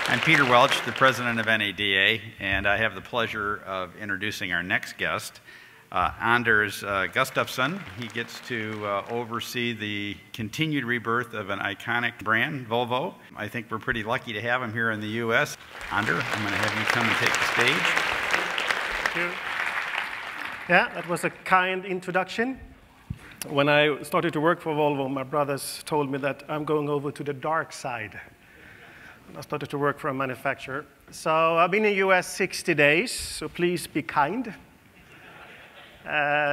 I'm Peter Welch, the president of NADA, and I have the pleasure of introducing our next guest, Anders Gustafsson. He gets to oversee the continued rebirth of an iconic brand, Volvo. I think we're pretty lucky to have him here in the US. Anders, I'm going to have you come and take the stage. Thank you. Yeah, that was a kind introduction. When I started to work for Volvo, my brothers told me that I'm going over to the dark side. I started to work for a manufacturer. So I've been in the US 60 days, so please be kind.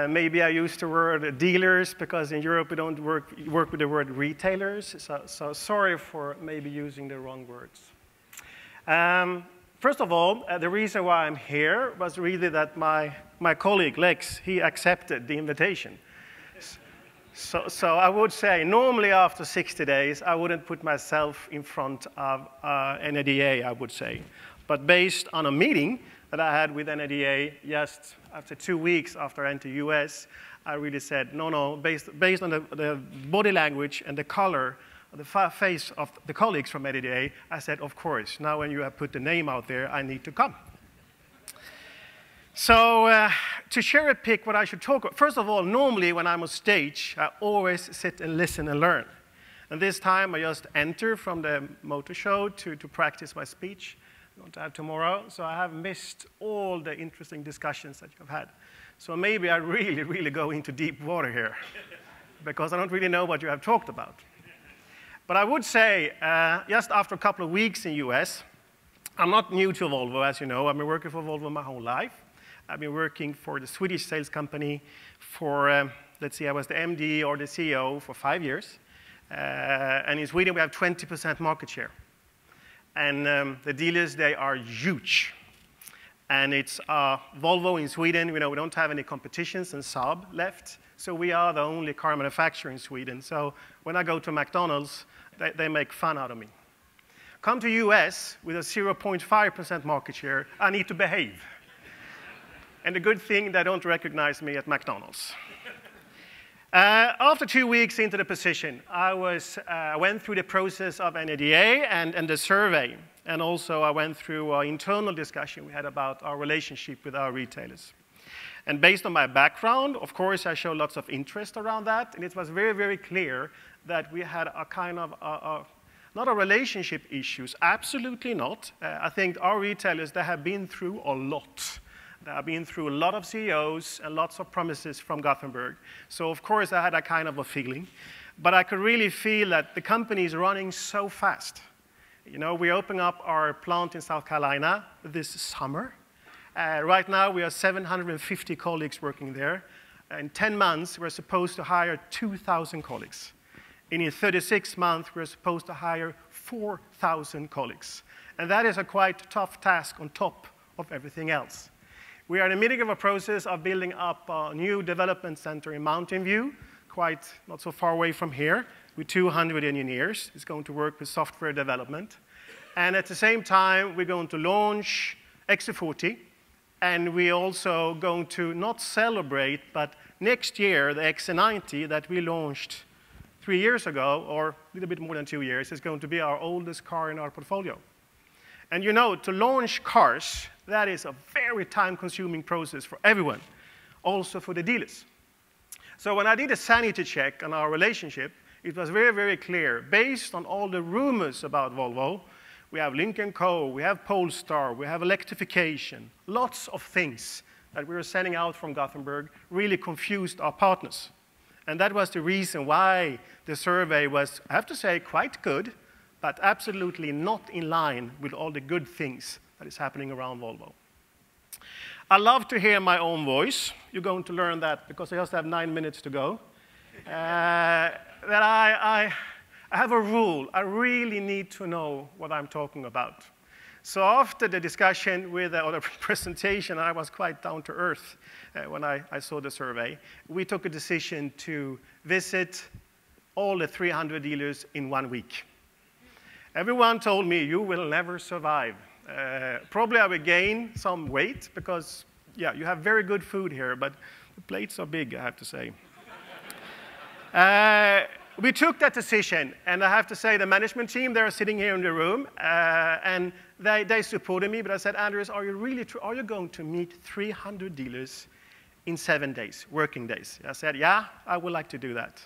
Maybe I used the word dealers because in Europe we don't work with the word retailers. So sorry for maybe using the wrong words. First of all, the reason why I'm here was really that my colleague Lex, he accepted the invitation. So I would say, normally after 60 days, I wouldn't put myself in front of NADA, I would say. But based on a meeting that I had with NADA just after 2 weeks after I entered the US, I really said, no, based on the body language and the color of the face of the colleagues from NADA, I said, of course, now when you have put the name out there, I need to come. So to cherry pick what I should talk about, first of all, normally when I'm on stage, I always sit and listen and learn. And this time I just enter from the motor show to practice my speech I'm going to have tomorrow. So I have missed all the interesting discussions that you've had. So maybe I really go into deep water here because I don't really know what you have talked about. But I would say, just after a couple of weeks in US, I'm not new to Volvo, as you know. I've been working for Volvo my whole life. I've been working for the Swedish sales company for, let's see, I was the MD or the CEO for 5 years. And in Sweden, we have 20% market share. And the dealers, they are huge. And it's Volvo in Sweden. You know, we don't have any competitions and Saab left. So we are the only car manufacturer in Sweden. So when I go to McDonald's, they make fun out of me. Come to US with a 0.5% market share, I need to behave. And the good thing, they don't recognize me at McDonald's. After 2 weeks into the position, I went through the process of NADA and the survey. And also I went through our internal discussion we had about our relationship with our retailers. And based on my background, of course, I showed lots of interest around that. And it was very clear that we had a kind of, not a relationship issues, absolutely not. I think our retailers, they have been through a lot. I've been through a lot of CEOs and lots of promises from Gothenburg. So, of course, I had a kind of a feeling. But I could really feel that the company is running so fast. You know, we're opening up our plant in South Carolina this summer. Right now, we have 750 colleagues working there. In 10 months, we're supposed to hire 2,000 colleagues. And in 36 months, we're supposed to hire 4,000 colleagues. And that is a quite tough task on top of everything else. We are in the middle of a process of building up a new development center in Mountain View, quite not so far away from here, with 200 engineers. It's going to work with software development. And at the same time, we're going to launch XC40, and we're also going to not celebrate, but next year, the XC90 that we launched 3 years ago, or a little bit more than 2 years, is going to be our oldest car in our portfolio. And you know, to launch cars, that is a very time-consuming process for everyone, also for the dealers. So when I did a sanity check on our relationship, it was very clear, based on all the rumors about Volvo, we have Lynk & Co., we have Polestar, we have electrification, lots of things that we were sending out from Gothenburg really confused our partners. And that was the reason why the survey was, I have to say, quite good, but absolutely not in line with all the good things that is happening around Volvo. I love to hear my own voice. You're going to learn that because I just have 9 minutes to go. That I have a rule. I really need to know what I'm talking about. So after the discussion or the presentation, I was quite down to earth when I saw the survey. We took a decision to visit all the 300 dealers in 1 week. Everyone told me, you will never survive. Probably I will gain some weight because, yeah, you have very good food here, but the plates are big, I have to say. we took that decision, and I have to say the management team, they're sitting here in the room, and they supported me, but I said, Anders, are you going to meet 300 dealers in 7 days, working days? I said, yeah, I would like to do that.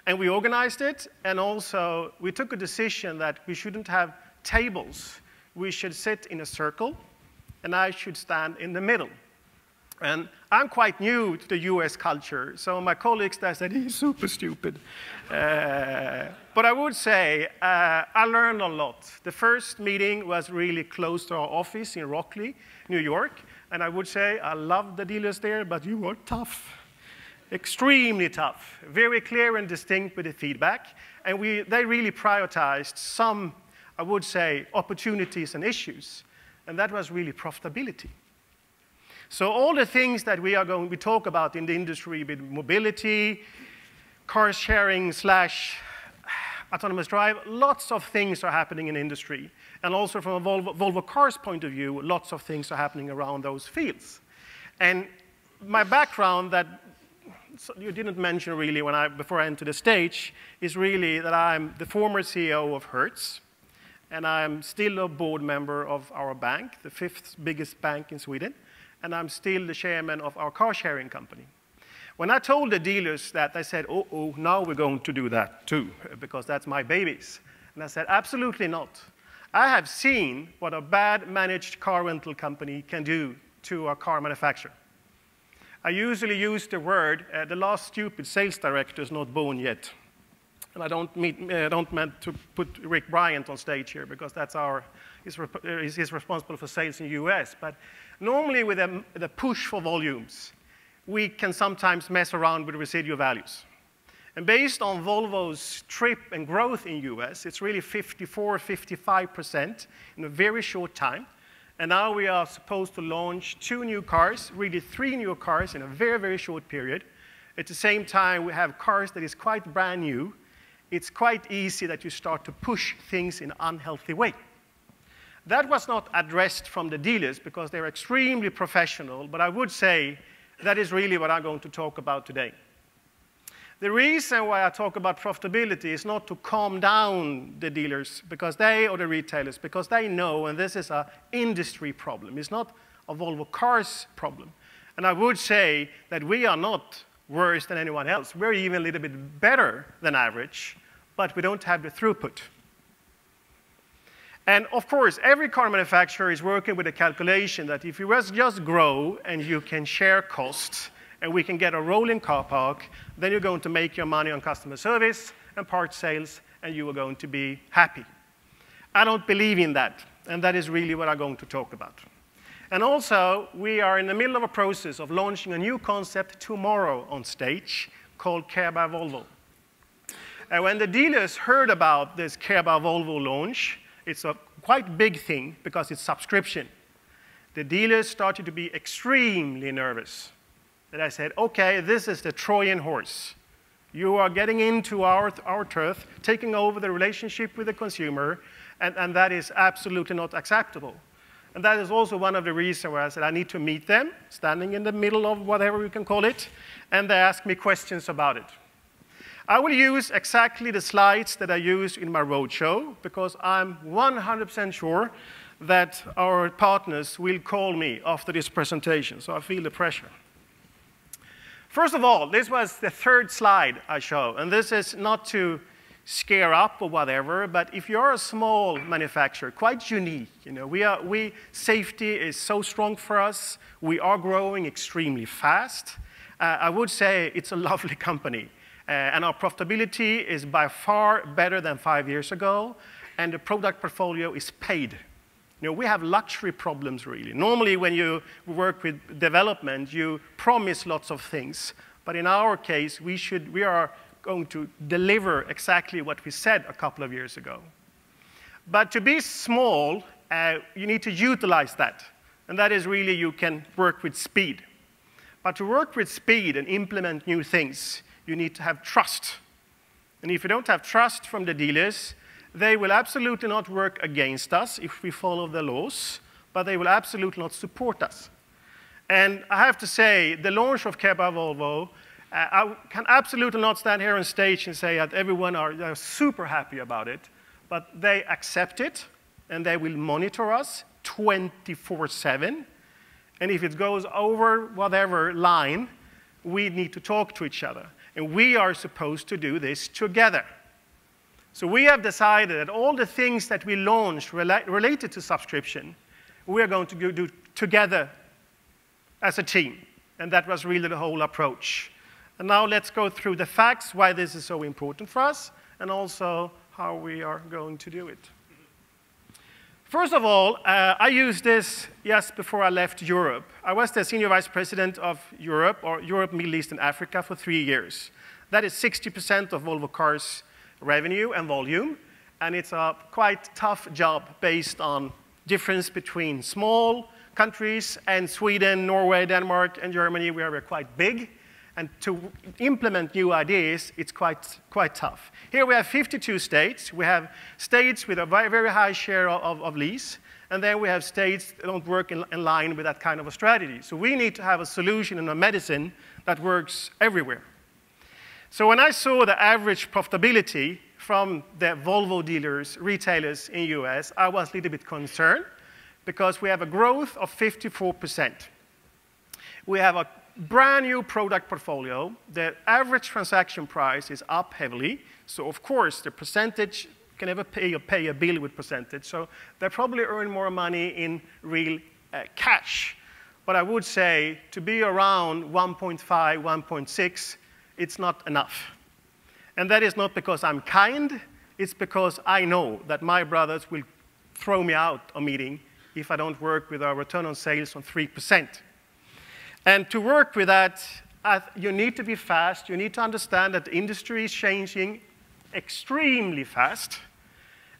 And we organized it, and also we took a decision that we shouldn't have tables. We should sit in a circle, and I should stand in the middle. And I'm quite new to the US culture, so my colleagues, they said, he's super stupid. But I would say I learned a lot. The first meeting was really close to our office in Rockley, New York, and I would say I love the dealers there, but you were tough. Extremely tough, very clear and distinct with the feedback, and they really prioritized some, I would say, opportunities and issues, and that was really profitability. So all the things that we talk about in the industry with mobility, car sharing / autonomous drive, lots of things are happening in the industry, and also from a Volvo Cars point of view, lots of things are happening around those fields. And my background that you didn't mention really before I entered the stage is really that I'm the former CEO of Hertz, and I'm still a board member of our bank, the 5th biggest bank in Sweden, and I'm still the chairman of our car sharing company. When I told the dealers that, they said, oh, now we're going to do that too, because that's my babies. And I said, absolutely not. I have seen what a bad managed car rental company can do to a car manufacturer. I usually use the word, the last stupid sales director is not born yet. And I don't meant to put Rick Bryant on stage here, because that's he's responsible for sales in the US. But normally with the push for volumes, we can sometimes mess around with residual values. And based on Volvo's trip and growth in the US, it's really 54, 55% in a very short time. And now we are supposed to launch 2 new cars, really 3 new cars in a very, very short period. At the same time, we have cars that is quite brand new. It's quite easy that you start to push things in an unhealthy way. That was not addressed from the dealers because they're extremely professional, but I would say that is really what I'm going to talk about today. The reason why I talk about profitability is not to calm down the dealers or the retailers, because they know, and this is an industry problem. It's not a Volvo Cars problem. And I would say that we are not worse than anyone else. We're even a little bit better than average, but we don't have the throughput. And of course, every car manufacturer is working with a calculation that if you just grow and you can share costs, and we can get a rolling car park, then you're going to make your money on customer service and part sales, and you are going to be happy. I don't believe in that, and that is really what I'm going to talk about. And also, we are in the middle of a process of launching a new concept tomorrow on stage called Care by Volvo. And when the dealers heard about this Care by Volvo launch, it's a quite big thing because it's subscription. The dealers started to be extremely nervous. And I said, okay, this is the Trojan horse. You are getting into our turf, taking over the relationship with the consumer, and that is absolutely not acceptable. And that is also one of the reasons where I said I need to meet them, standing in the middle of whatever we can call it, and they ask me questions about it. I will use exactly the slides that I used in my roadshow, because I'm 100% sure that our partners will call me after this presentation, so I feel the pressure. First of all, this was the 3rd slide I show, and this is not to scare up or whatever, but if you're a small manufacturer, quite unique, safety is so strong for us, we are growing extremely fast. I would say it's a lovely company, and our profitability is by far better than 5 years ago, and the product portfolio is paid. We have luxury problems, really. Normally, when you work with development, you promise lots of things. But in our case, we are going to deliver exactly what we said a couple of years ago. But to be small, you need to utilize that. And that is really you can work with speed. But to work with speed and implement new things, you need to have trust. And if you don't have trust from the dealers, they will absolutely not work against us if we follow the laws, but they will absolutely not support us. And I have to say, the launch of Care by Volvo I can absolutely not stand here on stage and say that everyone are super happy about it, but they accept it, and they will monitor us 24/7. And if it goes over whatever line, we need to talk to each other. And we are supposed to do this together. So we have decided that all the things that we launched related to subscription, we are going to do together as a team. And that was really the whole approach. And now let's go through the facts, why this is so important for us, and also how we are going to do it. First of all, I used this just before I left Europe. I was the Senior Vice President of Europe, or Europe, Middle East, and Africa for 3 years. That is 60% of Volvo Cars' revenue and volume, and it's a quite tough job based on difference between small countries and Sweden, Norway, Denmark, and Germany, where we're quite big. And to implement new ideas, it's quite tough. Here we have 52 states. We have states with a very high share of lease, and then we have states that don't work in line with that kind of a strategy. So we need to have a solution and a medicine that works everywhere. So when I saw the average profitability from the Volvo dealers, retailers in the US, I was a little bit concerned because we have a growth of 54%. We have a brand new product portfolio. The average transaction price is up heavily. So of course, the percentage can never pay a bill with percentage. So they probably earn more money in real cash. But I would say to be around 1.5, 1.6, it's not enough. And that is not because I'm kind. It's because I know that my brothers will throw me out a meeting if I don't work with our return on sales on 3%. And to work with that, you need to be fast. You need to understand that the industry is changing extremely fast.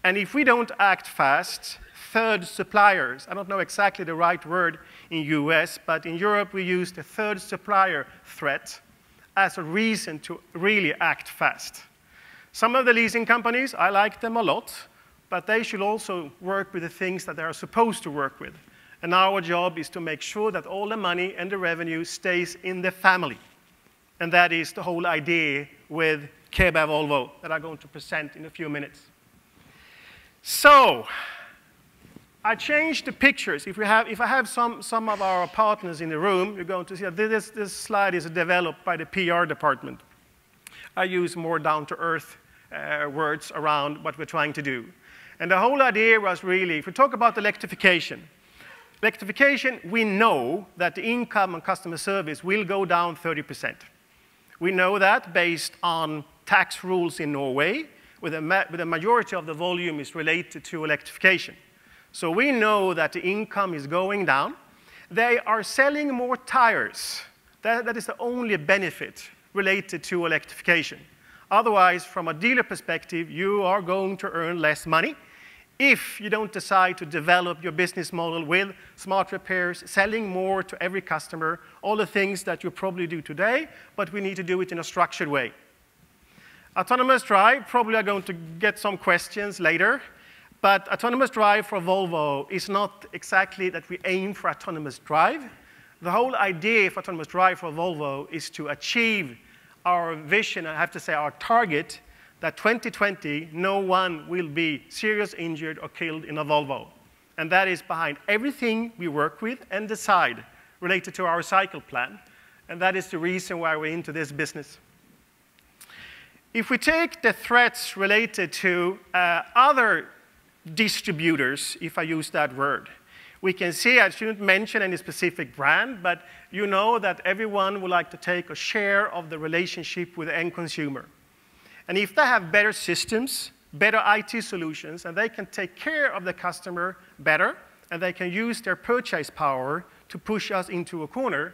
And if we don't act fast, third suppliers, I don't know exactly the right word in US, but in Europe we use the third supplier threat as a reason to really act fast. Some of the leasing companies, I like them a lot, but they should also work with the things that they are supposed to work with. And our job is to make sure that all the money and the revenue stays in the family. And that is the whole idea with Kebab Volvo that I'm going to present in a few minutes. So, I changed the pictures. If I have some of our partners in the room, you're going to see that this slide is developed by the PR department. I use more down-to-earth words around what we're trying to do. And the whole idea was really, if we talk about electrification, we know that the income on customer service will go down 30%. We know that based on tax rules in Norway, where the majority of the volume is related to electrification. So we know that the income is going down. They are selling more tires. That is the only benefit related to electrification. Otherwise, from a dealer perspective, you are going to earn less money if you don't decide to develop your business model with smart repairs, selling more to every customer, all the things that you probably do today, but we need to do it in a structured way. Autonomous drive, probably are going to get some questions later, but autonomous drive for Volvo is not exactly that we aim for autonomous drive. The whole idea for autonomous drive for Volvo is to achieve our vision, I have to say our target, that 2020, no one will be seriously injured or killed in a Volvo. And that is behind everything we work with and decide related to our cycle plan. And that is the reason why we're into this business. If we take the threats related to other distributors, if I use that word, we can see, I shouldn't mention any specific brand, but you know that everyone would like to take a share of the relationship with the end consumer. And if they have better systems, better IT solutions, and they can take care of the customer better, and they can use their purchase power to push us into a corner,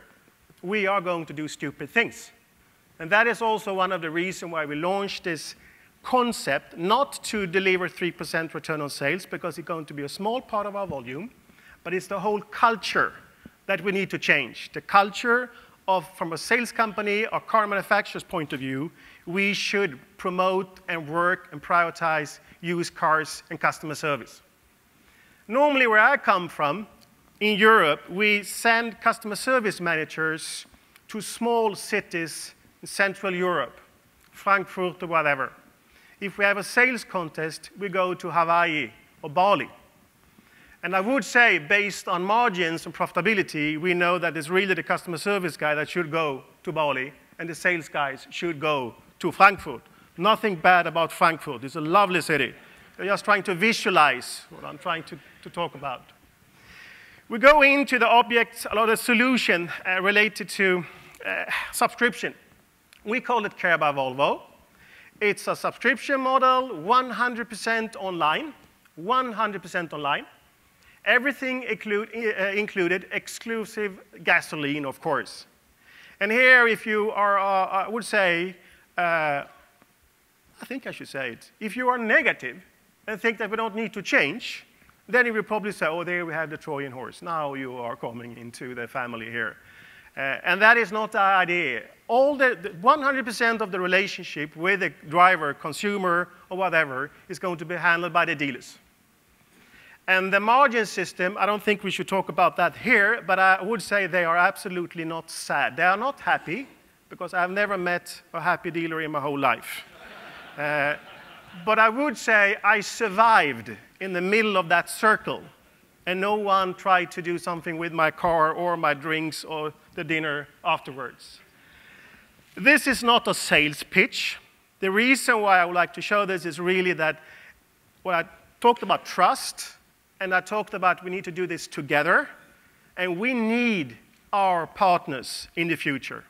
we are going to do stupid things. And that is also one of the reasons why we launched this concept, not to deliver 3% return on sales, because it's going to be a small part of our volume, but it's the whole culture that we need to change. The culture of, from a sales company or car manufacturer's point of view, we should promote and work and prioritize used cars and customer service. Normally, where I come from, in Europe, we send customer service managers to small cities in Central Europe, Frankfurt or whatever. If we have a sales contest, we go to Hawaii or Bali. And I would say, based on margins and profitability, we know that it's really the customer service guy that should go to Bali, and the sales guys should go to Frankfurt. Nothing bad about Frankfurt. It's a lovely city. They're just trying to visualize what I'm trying to talk about. We go into the objects, a lot of solution related to subscription. We call it Care by Volvo. It's a subscription model, 100% online, 100% online. Everything included, exclusive gasoline, of course. And here, if you are, I would say, I think I should say it, if you are negative and think that we don't need to change, then you will probably say, oh, there we have the Trojan horse. Now you are coming into the family here. And that is not the idea. All the 100% of the relationship with the driver, consumer, or whatever is going to be handled by the dealers. And the margin system, I don't think we should talk about that here, but I would say they are absolutely not sad. They are not happy, because I've never met a happy dealer in my whole life. But I would say I survived in the middle of that circle, and no one tried to do something with my car or my drinks or the dinner afterwards. This is not a sales pitch. The reason why I would like to show this is really that when I talked about trust, and I talked about we need to do this together, and we need our partners in the future.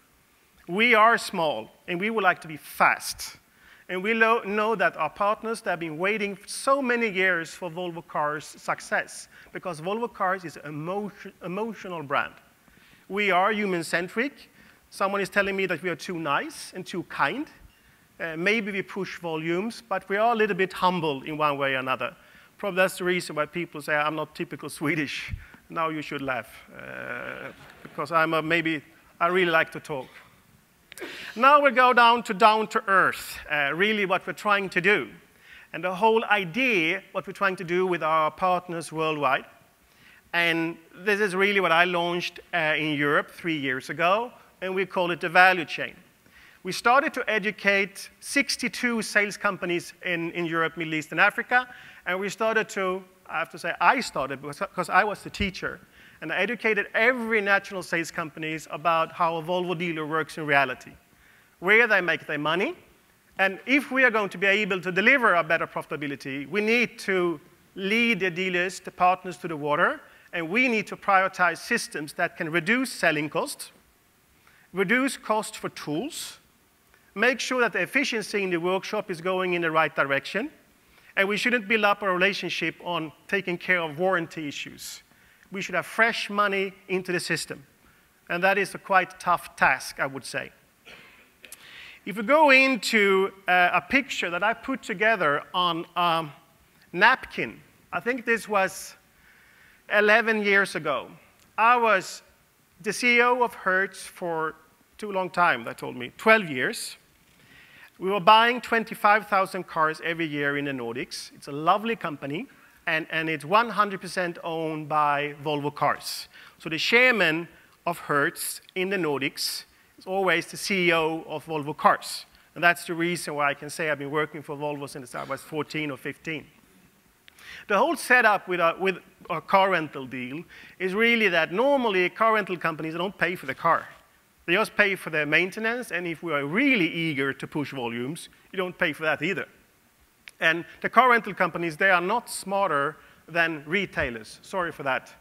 We are small, and we would like to be fast. And we know that our partners, they have been waiting so many years for Volvo Cars' success, because Volvo Cars is an emotional brand. We are human-centric. Someone is telling me that we are too nice and too kind. Maybe we push volumes, but we are a little bit humble in one way or another. Probably that's the reason why people say, I'm not typical Swedish. Now you should laugh, because I really like to talk. Now we go down to earth, really what we're trying to do. And the whole idea, what we're trying to do with our partners worldwide. And this is really what I launched in Europe 3 years ago, and we call it the value chain. We started to educate 62 sales companies in Europe, Middle East, and Africa, and we started to, I have to say I started because I was the teacher, and I educated every national sales companies about how a Volvo dealer works in reality, where they make their money, and if we are going to be able to deliver a better profitability, we need to lead the dealers, the partners to the water, and we need to prioritize systems that can reduce selling costs, reduce cost for tools, make sure that the efficiency in the workshop is going in the right direction, and we shouldn't build up a relationship on taking care of warranty issues. We should have fresh money into the system, and that is a quite tough task, I would say. If we go into a picture that I put together on a napkin, I think this was 11 years ago. I was the CEO of Hertz for too long time, they told me, 12 years. We were buying 25,000 cars every year in the Nordics. It's a lovely company, and it's 100% owned by Volvo Cars. So the chairman of Hertz in the Nordics is always the CEO of Volvo Cars. And that's the reason why I can say I've been working for Volvo since I was 14 or 15. The whole setup with a car rental deal is really that normally car rental companies don't pay for the car. They just pay for their maintenance, and if we are really eager to push volumes, you don't pay for that either. And the car rental companies, they are not smarter than retailers. Sorry for that.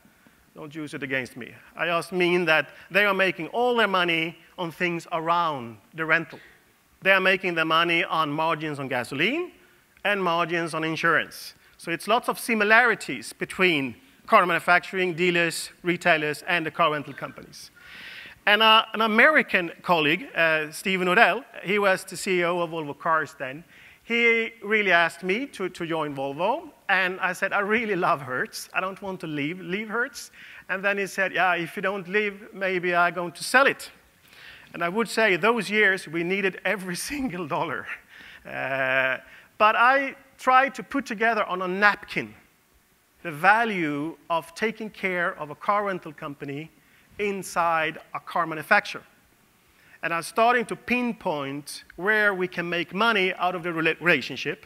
Don't use it against me. I just mean that they are making all their money on things around the rental. They are making their money on margins on gasoline and margins on insurance. So it's lots of similarities between car manufacturing, dealers, retailers, and the car rental companies. And an American colleague, Stephen Odell, he was the CEO of Volvo Cars then. He really asked me to join Volvo, and I said, I really love Hertz. I don't want to leave Hertz. And then he said, yeah, if you don't leave, maybe I'm going to sell it. And I would say those years, we needed every single dollar. But I tried to put together on a napkin the value of taking care of a car rental company inside a car manufacturer. and are starting to pinpoint where we can make money out of the relationship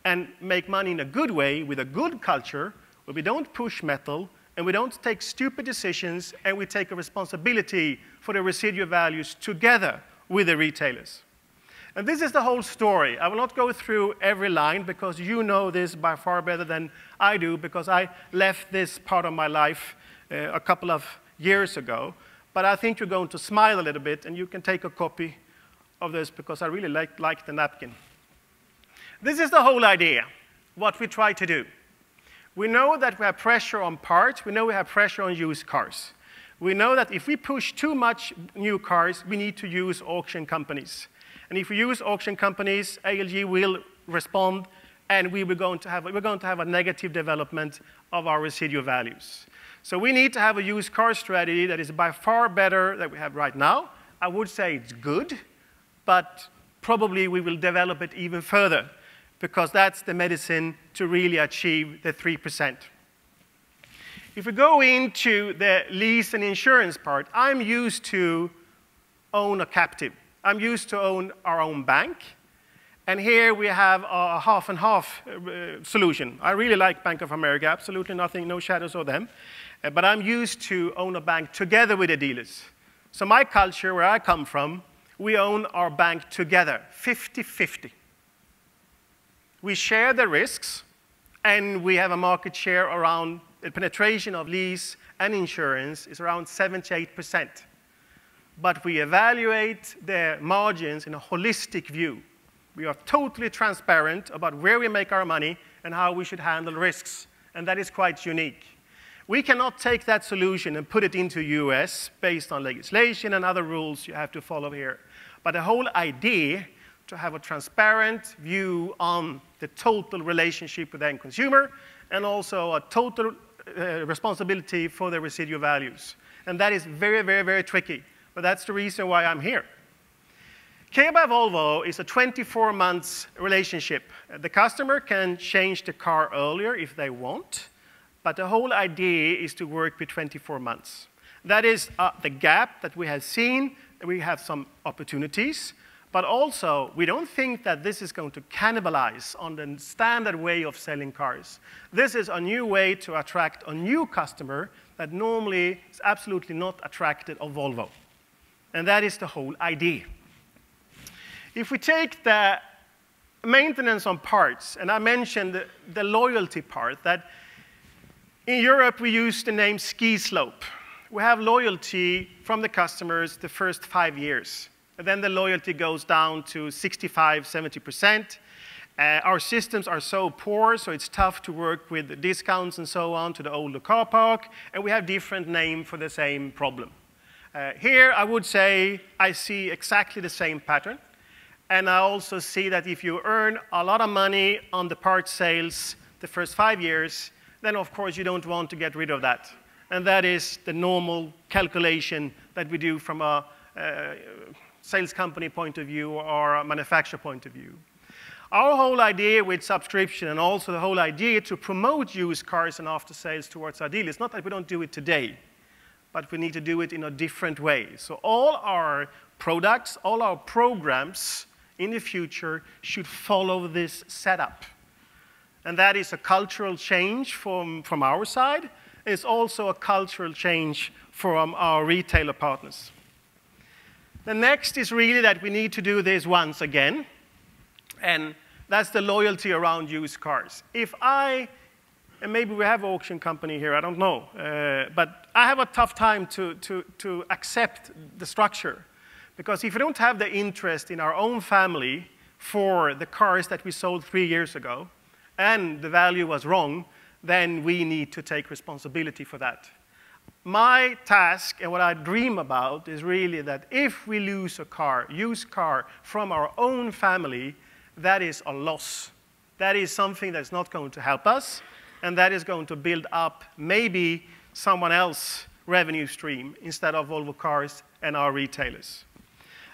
and make money in a good way with a good culture where we don't push metal and we don't take stupid decisions and we take a responsibility for the residual values together with the retailers. And this is the whole story. I will not go through every line because you know this by far better than I do because I left this part of my life a couple of years ago. But I think you're going to smile a little bit and you can take a copy of this because I really like the napkin. This is the whole idea, what we try to do. We know that we have pressure on parts. We know we have pressure on used cars. We know that if we push too much new cars, we need to use auction companies. And if we use auction companies, ALG will respond, and we're going to have a negative development of our residual values. So we need to have a used car strategy that is by far better than we have right now. I would say it's good, but probably we will develop it even further because that's the medicine to really achieve the 3%. If we go into the lease and insurance part, I'm used to own a captive. I'm used to own our own bank. And here we have a half and half solution. I really like Bank of America, absolutely nothing, no shadows of them. But I'm used to own a bank together with the dealers. So my culture, where I come from, we own our bank together, 50-50. We share the risks, and we have a market share around the penetration of lease and insurance is around 78%. But we evaluate the margins in a holistic view. We are totally transparent about where we make our money and how we should handle risks, and that is quite unique. We cannot take that solution and put it into US based on legislation and other rules you have to follow here. But the whole idea to have a transparent view on the total relationship with the end consumer and also a total responsibility for the residual values. And that is very, very, very tricky. But that's the reason why I'm here. Care by Volvo is a 24-month relationship. The customer can change the car earlier if they want, but the whole idea is to work with 24 months. That is the gap that we have seen. We have some opportunities, but also we don't think that this is going to cannibalize on the standard way of selling cars. This is a new way to attract a new customer that normally is absolutely not attracted of Volvo. And that is the whole idea. If we take the maintenance on parts, and I mentioned the loyalty part, that in Europe we use the name ski slope. We have loyalty from the customers the first 5 years. And then the loyalty goes down to 65–70%. Our systems are so poor, so it's tough to work with discounts and so on to the older car park, and we have different names for the same problem. Here, I would say I see exactly the same pattern. And I also see that if you earn a lot of money on the parts sales the first 5 years, then of course you don't want to get rid of that. And that is the normal calculation that we do from a sales company point of view or a manufacturer point of view. Our whole idea with subscription and also the whole idea to promote used cars and after sales towards our dealers, not that we don't do it today, but we need to do it in a different way. So all our products, all our programs in the future should follow this setup. And that is a cultural change from our side. It's also a cultural change from our retailer partners. The next is really that we need to do this once again, and that's the loyalty around used cars. And maybe we have an auction company here, I don't know. But I have a tough time to accept the structure. Because if we don't have the interest in our own family for the cars that we sold 3 years ago, and the value was wrong, then we need to take responsibility for that. My task and what I dream about is really that if we lose a car, used car, from our own family, that is a loss. That is something that's not going to help us, and that is going to build up maybe someone else's revenue stream instead of Volvo Cars and our retailers.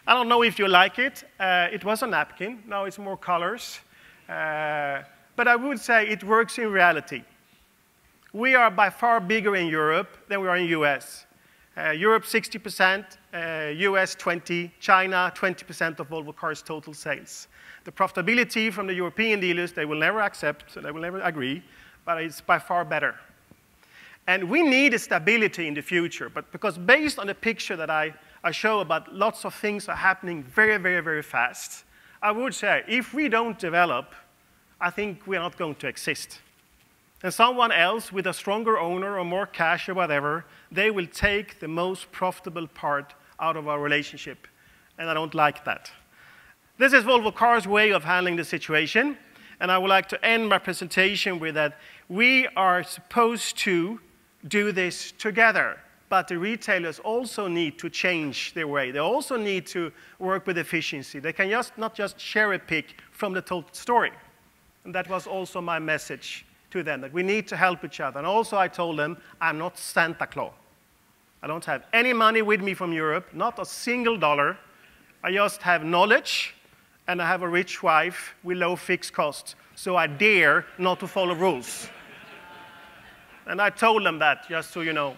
I don't know if you like it. It was a napkin. Now it's more colors. But I would say it works in reality. We are by far bigger in Europe than we are in the US. Europe 60%, US 20%, China 20% of Volvo Cars' total sales. The profitability from the European dealers, they will never accept, they will never agree, but it's by far better. And we need a stability in the future, but because based on the picture that I show about lots of things are happening very, very, very fast, I would say if we don't develop, I think we're not going to exist. And someone else with a stronger owner or more cash or whatever, they will take the most profitable part out of our relationship. And I don't like that. This is Volvo Cars' way of handling the situation. And I would like to end my presentation with that we are supposed to do this together. But the retailers also need to change their way. They also need to work with efficiency. They can not just cherry pick from the total story. And that was also my message to them, that we need to help each other. And also I told them, I'm not Santa Claus. I don't have any money with me from Europe, not a single dollar. I just have knowledge, and I have a rich wife with low fixed costs, so I dare not to follow rules. And I told them that, just so you know.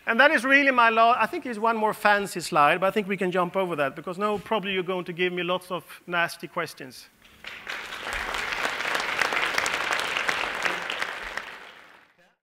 And that is really my law. I think there's one more fancy slide, but I think we can jump over that, because now probably you're going to give me lots of nasty questions.